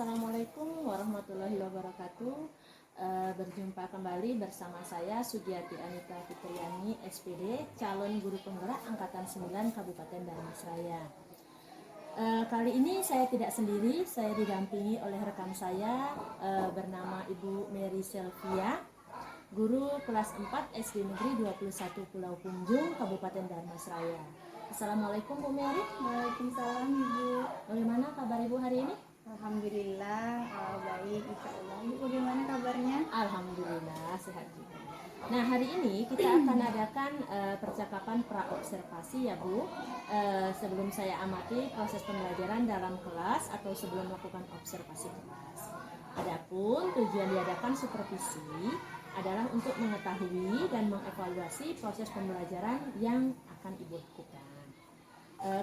Assalamualaikum warahmatullahi wabarakatuh. Berjumpa kembali bersama saya Sugiati Anita Fitriani, SPD, calon guru penggerak Angkatan 9 Kabupaten Dharmasraya. Kali ini saya tidak sendiri, saya didampingi oleh rekan saya bernama Ibu Mary Selvia, guru kelas 4 SD Negeri 21 Pulau Punjung, Kabupaten Dharmasraya. Assalamualaikum Bu Mary. Waalaikumsalam Ibu. Bagaimana kabar Ibu hari ini? Alhamdulillah baik, insyaallah. Ibu bagaimana kabarnya? Alhamdulillah sehat juga. Nah, hari ini kita akan adakan percakapan pra-observasi ya Bu. Sebelum saya amati proses pembelajaran dalam kelas atau sebelum melakukan observasi kelas. Adapun tujuan diadakan supervisi adalah untuk mengetahui dan mengevaluasi proses pembelajaran yang akan Ibu lakukan.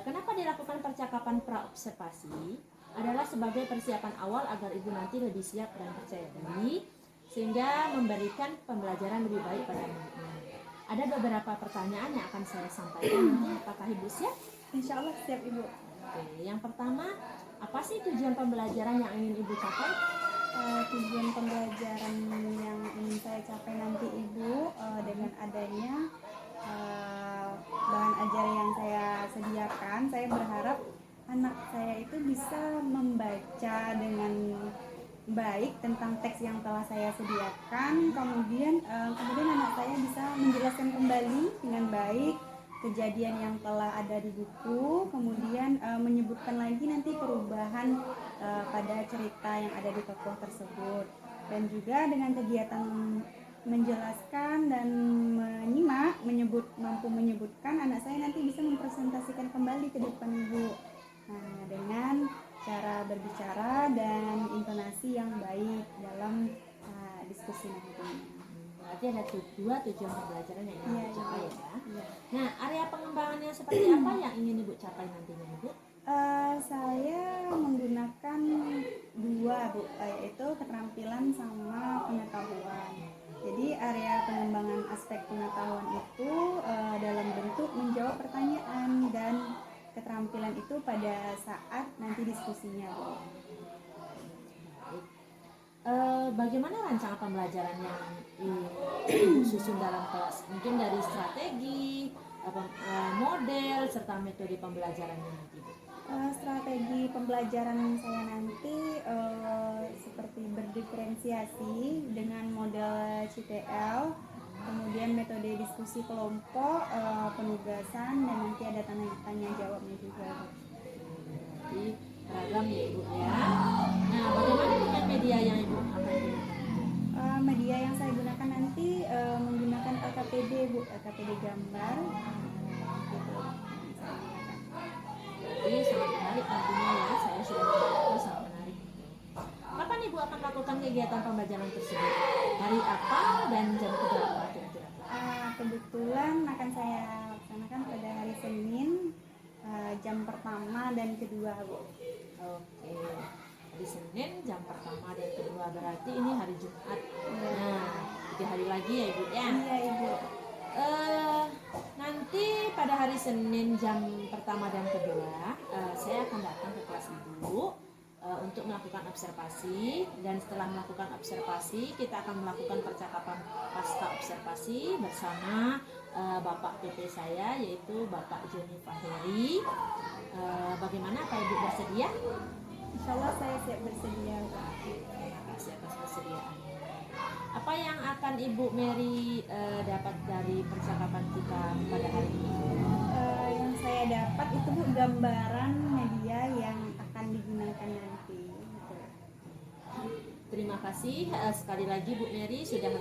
Kenapa dilakukan percakapan pra-observasi? Adalah sebagai persiapan awal agar Ibu nanti lebih siap dan percaya diri sehingga memberikan pembelajaran lebih baik pada muridnya. Ada beberapa pertanyaan yang akan saya sampaikan nanti, apakah Ibu siap? Insya Allah siap Ibu. Oke, yang pertama, apa sih tujuan pembelajaran yang ingin Ibu capai? Tujuan pembelajaran yang ingin saya capai nanti Ibu dengan adanya bahan ajar yang saya sediakan, saya berharap anak saya itu bisa membaca dengan baik tentang teks yang telah saya sediakan. Kemudian anak saya bisa menjelaskan kembali dengan baik kejadian yang telah ada di buku, kemudian menyebutkan lagi nanti perubahan pada cerita yang ada di tokoh tersebut. Dan juga dengan kegiatan menjelaskan dan menyimak, mampu menyebutkan, anak saya nanti bisa mempresentasikan kembali ke depan Ibu. Nah, dengan cara berbicara dan intonasi yang baik dalam diskusi nantinya. Berarti ada dua tujuan pembelajaran yang ingin Ibu capai ya. Iya. Nah, area pengembangannya seperti apa yang ingin Ibu capai nantinya Ibu? Saya menggunakan dua Bu, yaitu keterampilan sama pengetahuan. Jadi area pengembangan aspek pengetahuan itu dalam bentuk menjawab pertanyaan dan keterampilan itu pada saat nanti diskusinya Bu. Bagaimana rancangan pembelajaran yang Ibu susun dalam kelas? Mungkin dari strategi, model, serta metode pembelajarannya nanti Bu. Strategi pembelajaran saya nanti seperti berdiferensiasi dengan model CTL, kemudian metode diskusi kelompok, penugasan, dan nanti ada tanya jawabnya juga. Jadi beragam ya Ibu ya. Nah, bagaimana dengan media yang Ibu akan gunakan? Media yang saya gunakan nanti menggunakan LKPD Bu, LKPD gambar. Gitu. Jadi sangat menarik nantinya ya, saya sudah membaca sangat menarik. Kapan Ibu akan melakukan kegiatan pembelajaran tersebut? Hari apa dan jam berapa kira-kira? Kebetulan akan saya laksanakan pada hari Senin, jam pertama dan kedua Bu. Oke, hari Senin jam pertama dan kedua, berarti ini hari Jumat. Nah, 3 hari lagi ya Ibu ya? Iya Ibu. Nanti pada hari Senin jam pertama dan kedua saya akan datang ke kelas Ibu untuk melakukan observasi, dan setelah melakukan observasi kita akan melakukan percakapan pasca observasi bersama Bapak PP saya, yaitu Bapak Joni Faheri. Bagaimana Pak Ibu bersedia? Insya Allah saya siap bersedia. Terima kasih atas kesediaannya. Apa yang akan Ibu Mary dapat dari percakapan kita pada hari ini? Yang saya dapat itu Bu, gambaran media yang akan digunakan nanti. Terima kasih sekali lagi Bu Mary sudah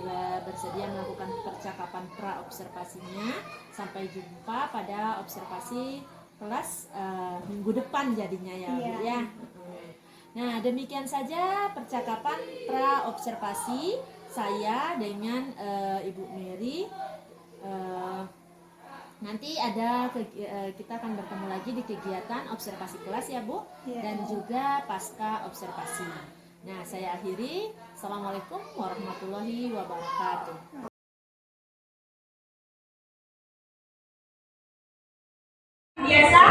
bersedia melakukan percakapan pra-observasinya. Sampai jumpa pada observasi kelas minggu depan jadinya ya Bu ya. Nah, demikian saja percakapan pra-observasi saya dengan Ibu Mary. Nanti kita akan bertemu lagi di kegiatan observasi kelas ya Bu, dan juga pasca observasi. Nah, saya akhiri. Assalamualaikum warahmatullahi wabarakatuh. Biasa.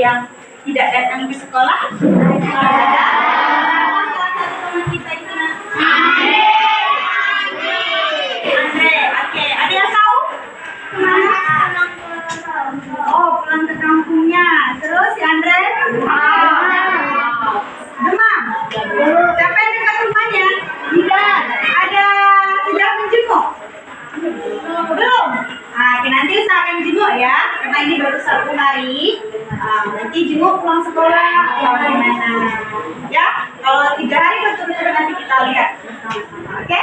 yang tidak datang ke sekolah? Ada. Salah satu teman kita itu Andre. Oke. Ada yang tahu? Kemana? Oh, pulang ke kampungnya. Terus si Andre? Demam. Siapa yang dekat rumahnya? Tidak. Ada sudah menjenguk? Belum. Nah, nanti saya akan jenguk ya, karena ini baru 1 hari. Nanti jenguk pulang sekolah atau gimana? Ya, kalau 3 hari berturut-turut nanti kita lihat bersama-sama. Oke?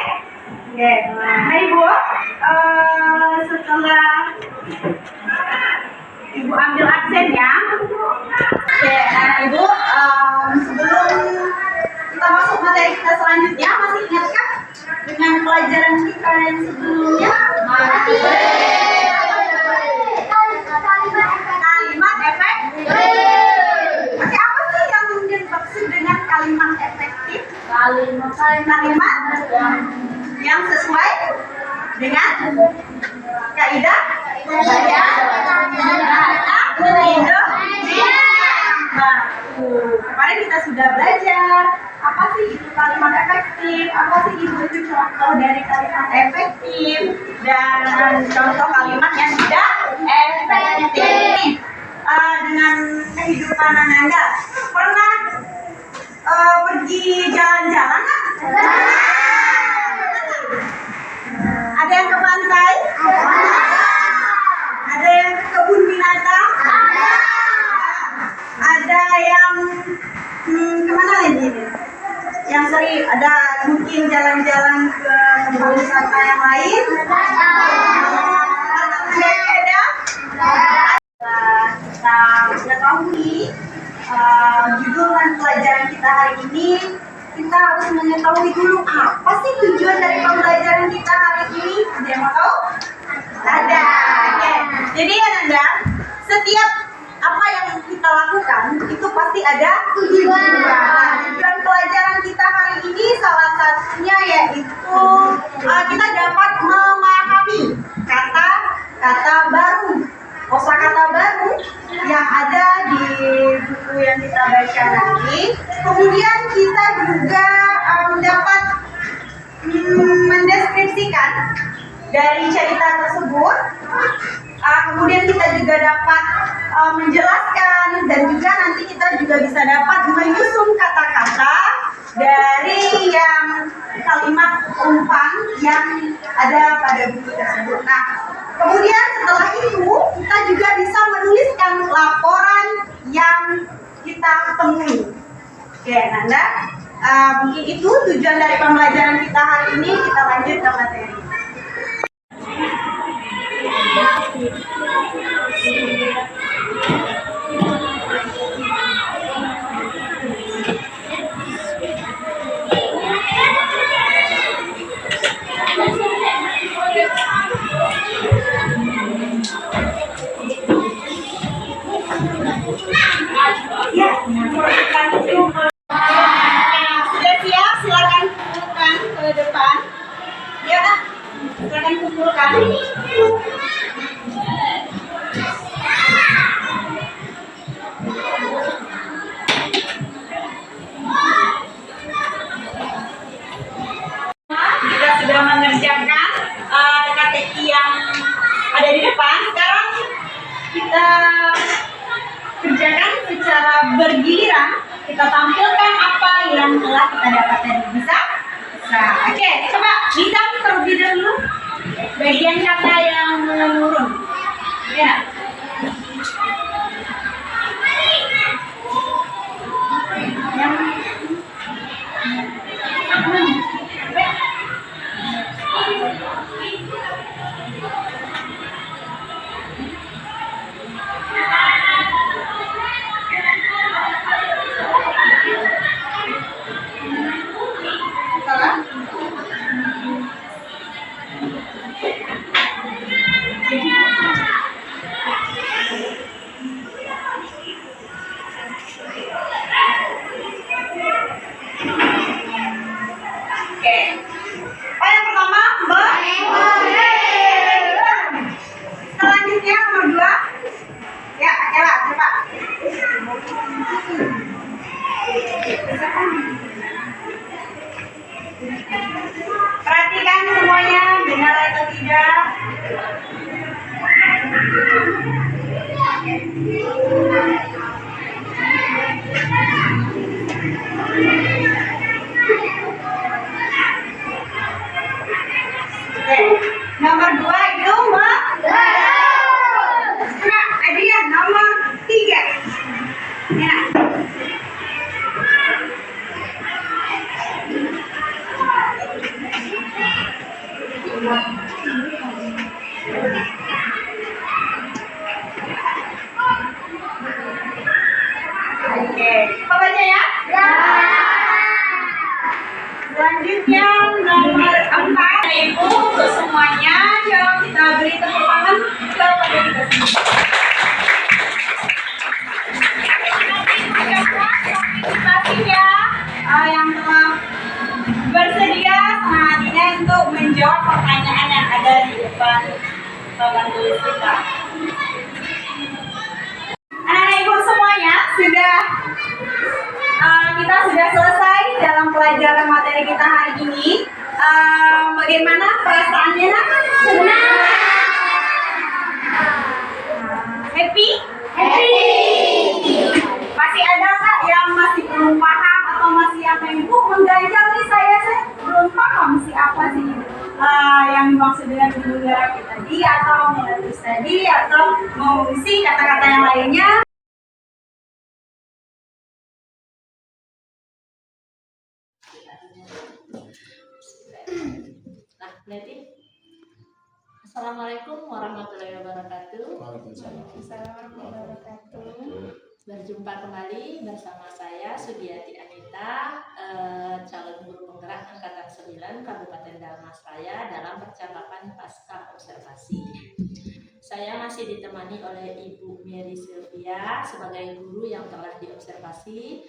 Oke. Nah, Ibu, setelah Ibu ambil absen ya. Oke, nah Ibu, sebelum kita masuk materi kita selanjutnya, masih ingatkah dengan pelajaran kita yang sebelumnya? Kalimat efektif. Oke, apa sih yang dimaksud dengan kalimat efektif? Kalimat yang sesuai dengan kaidah bahasa Indonesia. Kemarin kita sudah belajar apa sih itu kalimat efektif, apa sih itu contoh dari kalimat efektif dan contoh kalimat yang tidak efektif. Dengan kehidupan Anda pernah pergi jalan-jalan? Ada yang ke pantai? Ada yang ke kebun binatang? Ada yang kemana lagi? Yang sering ada mungkin jalan-jalan ke tempat wisata yang lain? Ada? Kita mengetahui judul pelajaran kita hari ini. Kita harus mengetahui dulu apa sih tujuan dari pembelajaran kita hari ini. Ada yang mau tahu? Ada. Oke. Jadi Anda, setiap apa yang kita lakukan itu pasti ada tujuan. Tujuan pelajaran kita hari ini salah satunya yaitu kita dapat memahami kata-kata baru, kosakata baru yang ada di buku yang kita baca nanti. Kemudian kita juga dapat mendeskripsikan dari cerita tersebut. Kemudian kita juga dapat menjelaskan dan juga nanti kita juga bisa dapat menyusun kata-kata dari yang kalimat umpan yang ada pada buku tersebut. Nah, kemudian setelah itu kita juga bisa menuliskan laporan yang kita temui. Oke, Nanda, mungkin itu tujuan dari pembelajaran kita hari ini. Kita lanjut ke materi. Ya, sudah siap? Silakan kumpulkan ke depan. Ya, Kak. Silakan kumpulkan. Kita sudah mengerjakan KTI yang ada di depan. Sekarang kita kerjakan secara bergiliran. Kita tampilkan apa yang telah kita dapat tadi. Bisa? Bisa. Oke, coba bisa terlebih dahulu bagian kata yang menurun. Ya. Selanjutnya nomor 2. Ya, Ella, coba. perhatikan semuanya, benar atau tidak? Oke, nomor 2 itu Nah, Adrian, nomor 3. Ya. Oke, Pak baca ya? Selanjutnya nomor 4. Ibu untuk semuanya, coba kita beri tepuk tangan kepada kita semua. Terima kasih ya yang telah bersedia setengah hatinya untuk menjawab pertanyaan yang ada di depan papan tulis kita. Anak-anak ibu semuanya kita sudah selesai dalam pelajaran materi kita hari ini. Bagaimana perasaannya? Senang? Happy? Masih ada nggak yang masih belum paham atau masih apa ibu mengganjal nih saya belum paham sih apa sih yang dimaksud dengan imunoterapi tadi atau menulis tadi atau mengisi kata-kata yang lainnya. Nah, berarti Assalamualaikum warahmatullahi wabarakatuh. Waalaikumsalam warahmatullahi wabarakatuh. Berjumpa kembali bersama saya Sugiati Anita, calon guru penggerak angkatan 9 Kabupaten Dharmasraya dalam percakapan pasca observasi. Saya masih ditemani oleh Ibu Mary Sylvia sebagai guru yang telah diobservasi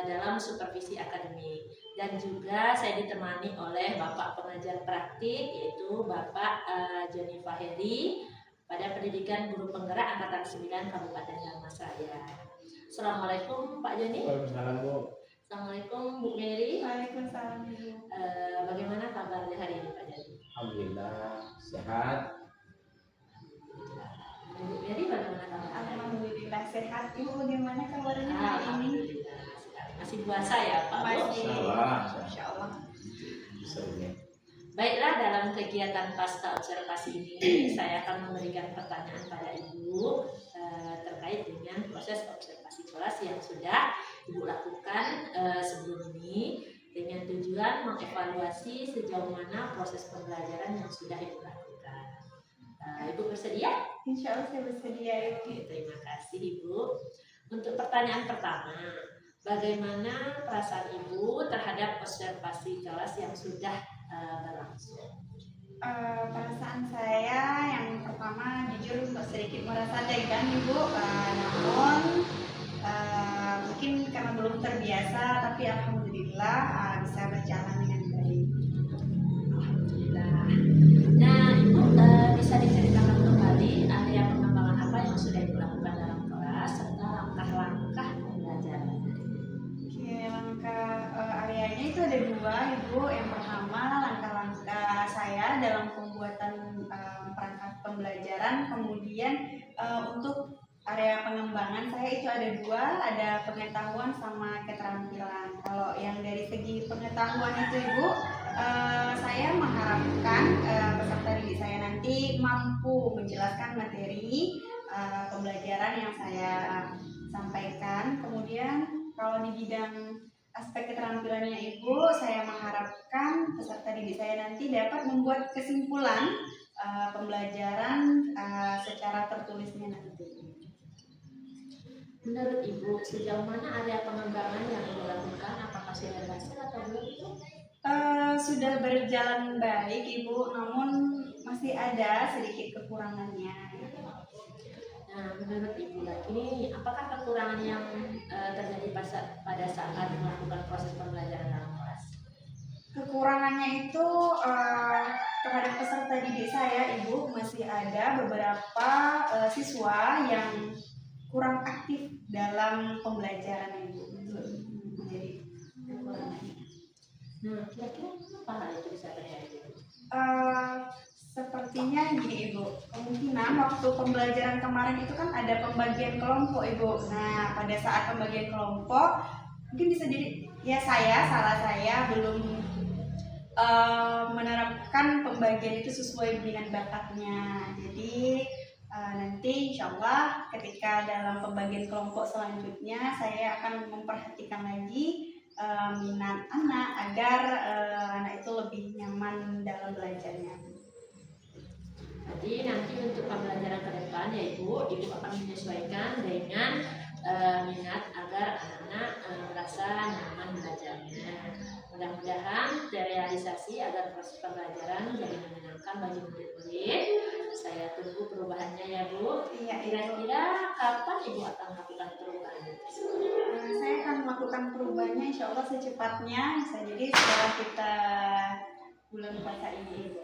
dalam supervisi akademik, dan juga saya ditemani oleh Bapak pengajar praktik yaitu Bapak Joni Faheri pada pendidikan guru penggerak angkatan 9 Kabupaten Dharmasraya. Assalamualaikum Pak Joni. Waalaikumsalam Bu. Assalamualaikum Bu Mary. Waalaikumsalam Bu. Bagaimana kabarnya hari ini Pak Joni? Alhamdulillah sehat. Bu Mary bagaimana kabarnya? Alhamdulillah sehat. Ibu bagaimana kabarnya hari ini? Alhamdulillah. Masih puasa ya Pak Bu? Masih. Insya Allah. Bisa ini. Baiklah, dalam kegiatan pasca observasi ini saya akan memberikan pertanyaan pada Ibu terkait dengan proses observasi kelas yang sudah Ibu lakukan sebelum ini, dengan tujuan mengevaluasi sejauh mana proses pembelajaran yang sudah Ibu lakukan. Ibu bersedia? Insya Allah saya bersedia. Oke, terima kasih Ibu. Untuk pertanyaan pertama, bagaimana perasaan Ibu terhadap observasi kelas yang sudah berlangsung? Perasaan saya yang pertama jujur sedikit merasa deg-degan Ibu, namun mungkin karena belum terbiasa, tapi alhamdulillah bisa berjalan dengan baik. Alhamdulillah. Nah, Ibu bisa diceritakan kembali area pengembangan apa yang sudah Ibu lakukan dalam kelas serta langkah-langkah pembelajaran? Oke, langkah areanya itu ada dua Ibu. Yang pertama langkah-langkah saya dalam pembuatan perangkat pembelajaran, kemudian untuk area pengembangan saya itu ada dua, ada pengetahuan sama keterampilan. Kalau yang dari segi pengetahuan itu Ibu, saya mengharapkan peserta didik saya nanti mampu menjelaskan materi pembelajaran yang saya sampaikan. Kemudian kalau di bidang aspek keterampilannya Ibu, saya mengharapkan peserta didik saya nanti dapat membuat kesimpulan pembelajaran secara tertulisnya nanti. Menurut Ibu, sejauh mana area pengembangan yang Ibu lakukan? Apakah sudah berhasil atau belum? Sudah berjalan baik Ibu, namun masih ada sedikit kekurangannya. Nah, menurut Ibu lagi, apakah kekurangan yang terjadi pada saat melakukan proses pembelajaran dalam kelas? Kekurangannya itu terhadap peserta didik saya Ibu, masih ada beberapa siswa yang kurang aktif dalam pembelajaran Ibu. Jadi kekurangannya. Nah, kira-kira apa hal itu bisa terjadi? Sepertinya gini Ibu, kemungkinan waktu pembelajaran kemarin itu kan ada pembagian kelompok Ibu. Nah, pada saat pembagian kelompok, mungkin bisa jadi ya salah saya belum menerapkan pembagian itu sesuai dengan bakatnya. Jadi nanti insya Allah ketika dalam pembagian kelompok selanjutnya saya akan memperhatikan lagi minat anak agar anak itu lebih nyaman dalam belajarnya. Jadi nanti untuk pembelajaran ke depan ya Ibu akan menyesuaikan dengan minat agar anak-anak merasa nyaman belajarnya. Mudah-mudahan terrealisasi agar proses pembelajaran jadi menyenangkan bagi murid-murid. Saya tunggu perubahannya ya Bu. Iya, Kira-kira kapan Ibu akan melakukan perubahan? Saya akan melakukan perubahannya insya Allah secepatnya. Bisa jadi setelah kita bulan puasa ini.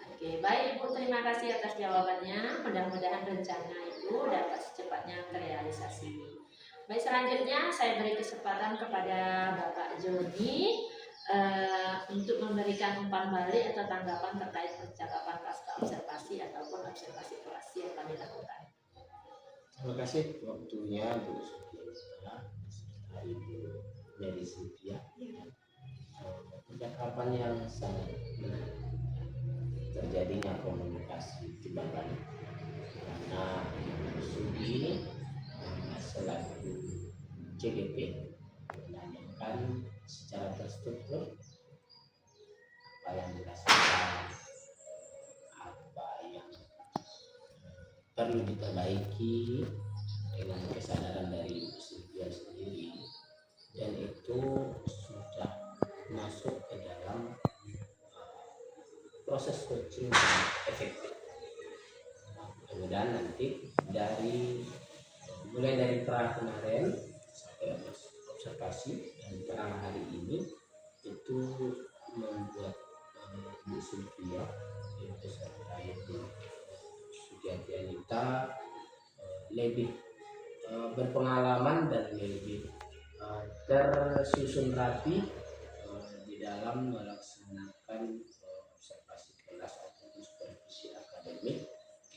Oke, baik Ibu, terima kasih atas jawabannya. Mudah-mudahan rencana Ibu dapat secepatnya terrealisasi. Baik, selanjutnya saya beri kesempatan kepada Bapak Joni untuk memberikan umpan balik atau tanggapan terkait percakapan pasca observasi ataupun observasi kelas yang kami lakukan. Terima kasih waktunya Bu Sutiana, Ibu Mary Cynthia. Percakapan yang sangat menarik, terjadinya komunikasi timbal balik karena Sudi selaku CGP menanyakan secara terstruktur apa yang dirasakan, apa yang perlu diperbaiki dengan kesadaran dari Ibu Sylvia sendiri, dan itu sudah masuk ke dalam proses coaching yang efektif. Mudah-mudahan nanti mulai dari pra kemarin sampai observasi dan pra hari ini itu membuat Bu Sylvia beserta Ibu Sugiati Anita lebih berpengalaman dan lebih tersusun rapi di dalam melaksanakan observasi kelas atau supervisi akademik,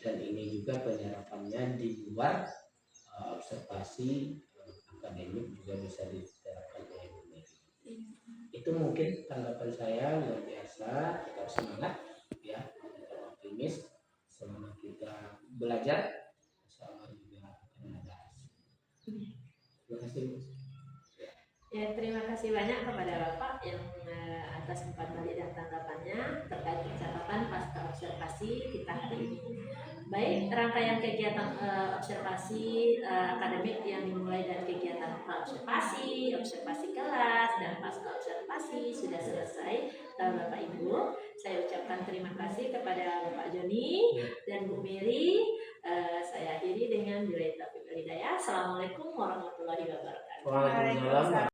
dan ini juga penyerapannya di luar observasi akademik juga bisa diterapkan oleh Bu Mary. Itu mungkin tanggapan saya. Luar biasa, tetap semangat ya, tetap optimis. Selama kita belajar, insya juga akan ada hasil. Terima kasih. Ya, terima kasih banyak kepada Bapak yang atas umpan balik dan tanggapannya terkait percakapan pasca observasi kita hari ini. Baik, rangkaian kegiatan observasi akademik yang dimulai dari kegiatan observasi, observasi kelas, dan pasca observasi sudah selesai. Bapak Ibu, saya ucapkan terima kasih kepada Bapak Joni dan Bu Mary. Saya akhiri dengan billahi taufiq wal hidayah. Assalamualaikum warahmatullahi wabarakatuh. Waalaikumsalam.